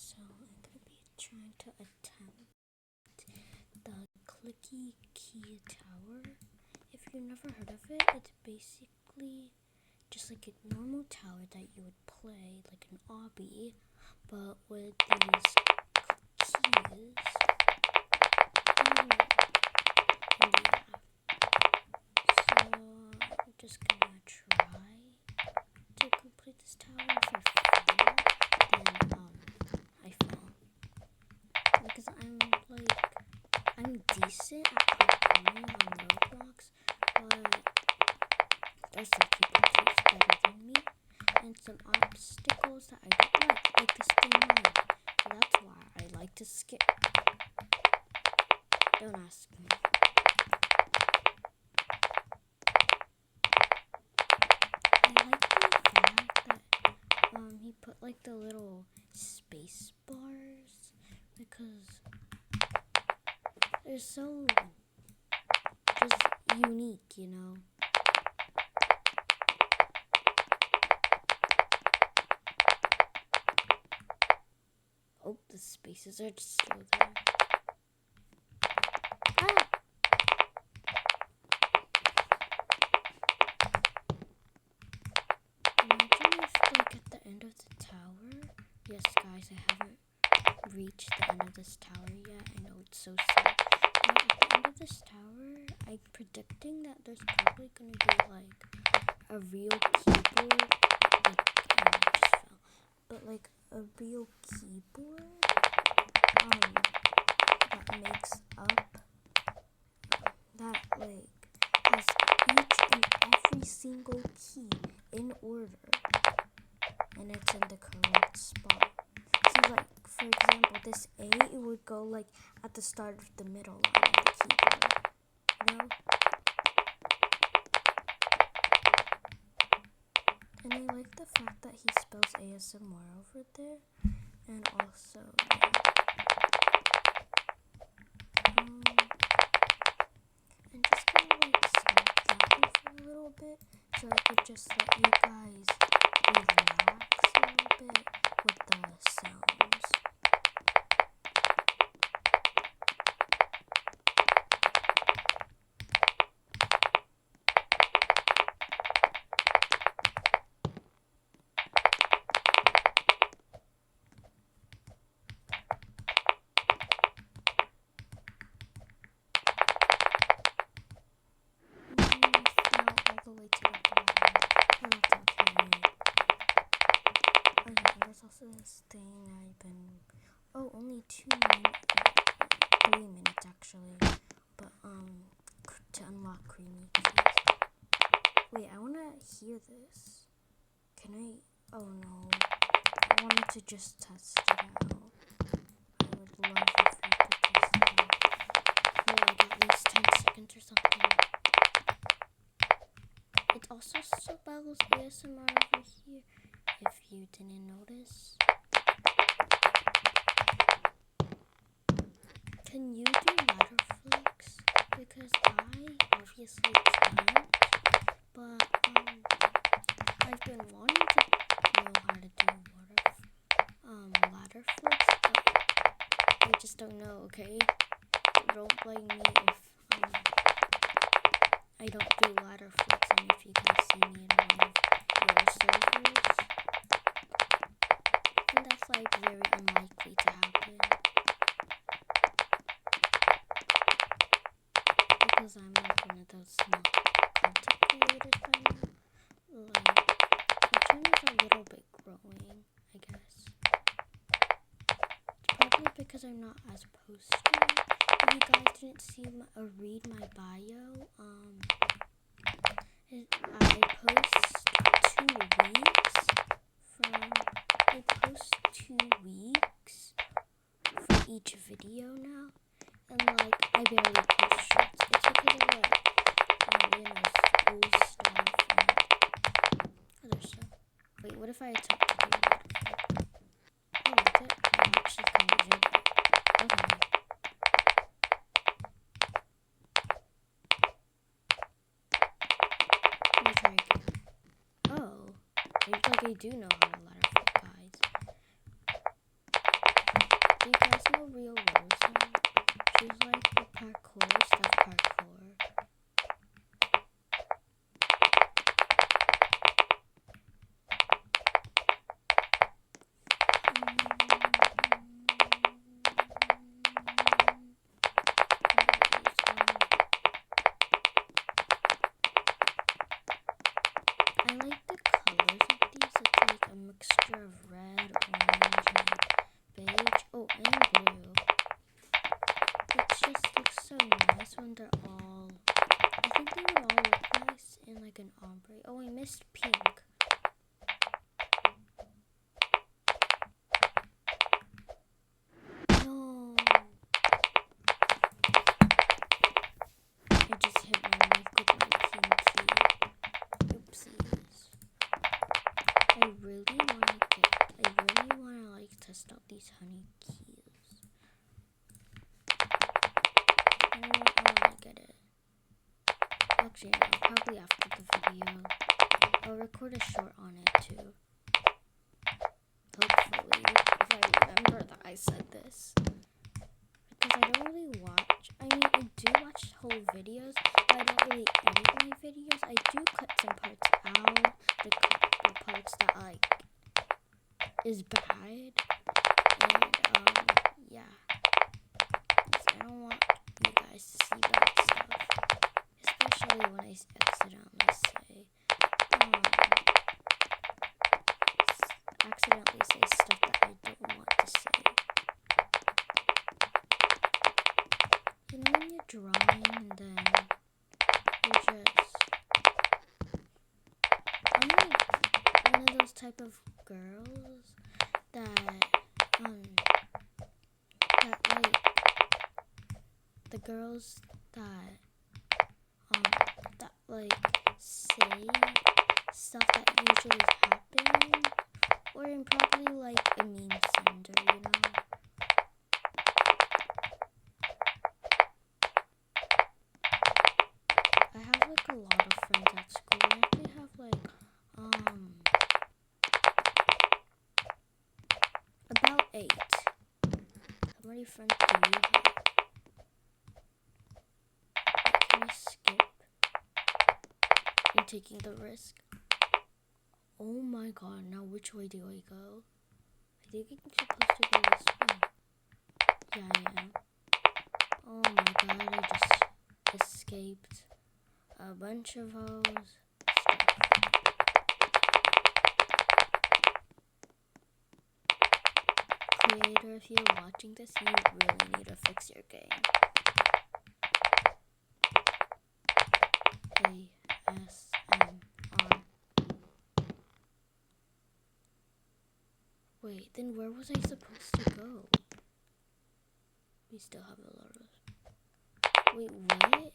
So I'm gonna be trying to attempt the clicky key tower. If you've never heard of it, it's basically just like a normal tower that you would play, like an obby, but with these keys. So I'm just gonna try to complete this tower. If I fail, then I fell. Because I'm decent at parkouring on roblox, but there's some people who's better than me, and some obstacles that I don't like this thing line. So that's why I like to skip. Don't ask me. I like the fact that he put like the little space bars because they're so just unique, you know. Oh, the spaces are still there. Imagine if, like, at the end of the tower. Yes, guys, I haven't reached the end of this tower yet. I know it's so sad. But at the end of this tower, I'm predicting that there's probably gonna be like a real keyboard. Like, just fell. But like a real keyboard that makes up that like has each and every single key in order, and it's in the correct spot. So like, for example, this A, it would go like at the start of the middle line of the keyboard, you know? And I like the fact that he spells ASMR over there, and also, yeah. I'm just gonna like stop talking for a little bit so I could just let you guys relax a little bit with the sounds. All the way to the bottom. But that's okay. Oh yeah, and there's also this thing I've been only 3 minutes actually. But to unlock creamy keys. Wait, I wanna hear this. Can I? Oh no. I wanted to just test it out. I would love if we could test it out for like at least 10 seconds or something. It also spells ASMR over here, if you didn't notice. Can you do ladder flicks? Because I obviously can't, but I've been wanting to know how to do ladder flicks, but I just don't know, okay? Don't blame me if I don't do ladder flips, and if you guys see me in one of your servers, and that's like very unlikely to happen, because I'm like one of those small content creators by now. Like, my channel's a little bit growing, I guess. It's probably because I'm not as posting. If you guys didn't see read my bio, I post 2 weeks for each video now, and like I barely post shorts. It's because of like school stuff and other stuff. Wait, what if I attempt to do that? Oh, that's it. I actually kind of did it. Okay. Let me try again. Oh, seems like I do know how to ladder flip, guys. you guys know Real Rosa? She's like a parkour, stuff parkour. I like the colors of these. It's like a mixture of red, orange, and beige. Oh, and blue. It just looks so nice when they're all... I think they would all look nice in like an ombre. Oh, I missed pink. No. I just hit my mic with my pinky. Oopsies. I really want to like test out these honey keys. I want to get it. Actually, no, probably after the video. I'll record a short on it too. Hopefully, if I remember that I said this. Because I don't really watch. I mean, I do watch whole videos, but I don't really edit my videos. I do cut some parts out. The parts that like is bad. And yeah. Because I don't want you guys to see bad stuff. Especially when I accidentally say stuff that I don't want to say. You know when you're drawing and then you just... I'm like one of those type of girls that like the girls that like say stuff that usually happen, or in probably like a mean sender, you know. I have like a lot of friends at school. I actually have like about 8. How many friends do you have? Can I skip? I'm taking the risk. Oh my god, now which way do I go? I think I'm supposed to go this way. Yeah, I am. Oh my god, I just escaped a bunch of those. Creator, if you're watching this, you really need to fix your game. ASMR. Wait, then where was I supposed to go? We still have a lot of... Wait, what?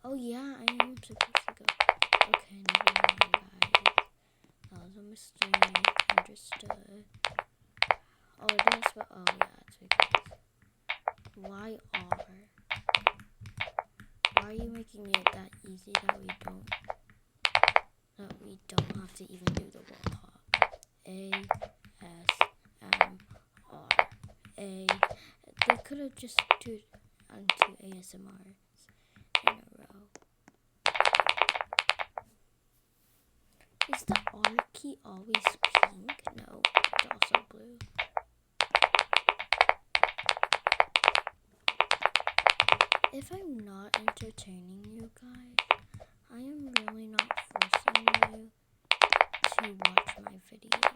Oh yeah, I am supposed to go. Okay, never mind, guys. That was a mistake. Understood. Oh, I didn't spell... Oh yeah, it's because... Why are you making it that easy that we don't have to even do the wall hop? ASMR. They could have just done 2 ASMRs in a row. Is the R key always pink? No, it's also blue. If I'm not entertaining you guys, I am really not forcing you to watch my videos.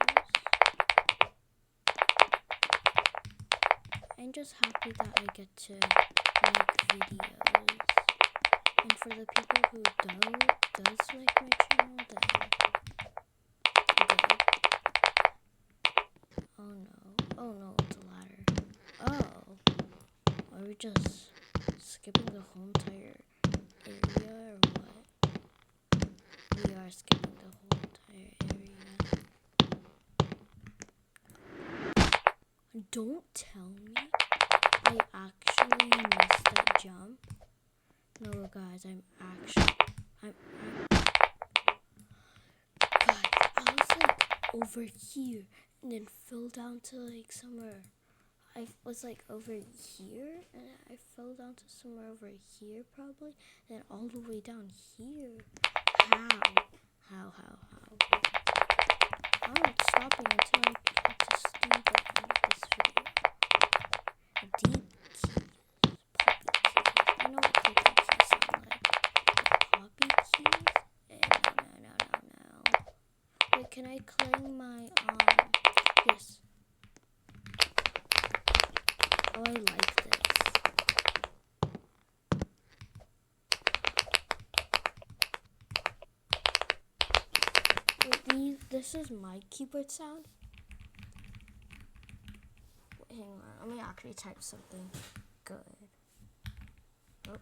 I'm just happy that I get to make videos. And for the people who does like my channel, then good. Oh no, it's a ladder. Oh, are we just skipping the whole entire area or what? We are skipping the whole entire area. Don't tell me I actually missed that jump. No, guys, I'm guys, I was like over here and then fell down to like somewhere. I was like over here, and I fell down to somewhere over here probably, and then all the way down here. How? I'm not stopping until I get to see the end of this video. Deep keys, poppy keys. I know what clicky keys sound like. Poppy keys? No. Wait, can I claim my yes. Oh, I like this. Wait, this is my keyboard sound? Wait, hang on, let me actually type something good. Oh.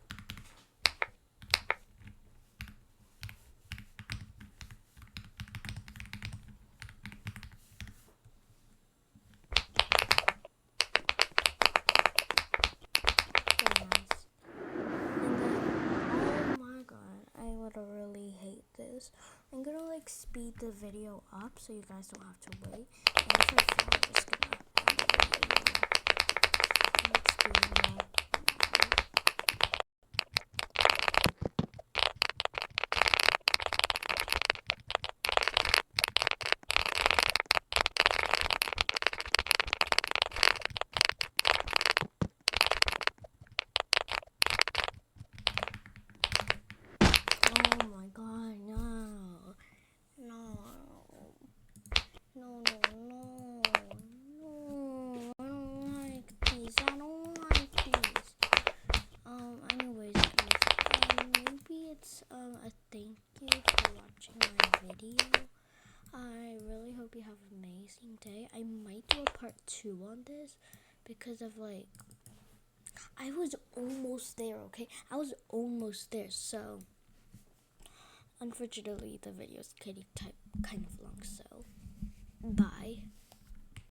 Really hate this. I'm gonna like speed the video up so you guys don't have to wait. And if I fail, I'm just gonna end the video. Let's speed it up. Oh my god, no. I don't like these. Anyways, guys, maybe it's a thank you for watching my video. I really hope you have an amazing day. I might do a part 2 on this because of like, I was almost there, okay? I was almost there, so unfortunately the video is kind of long, so bye.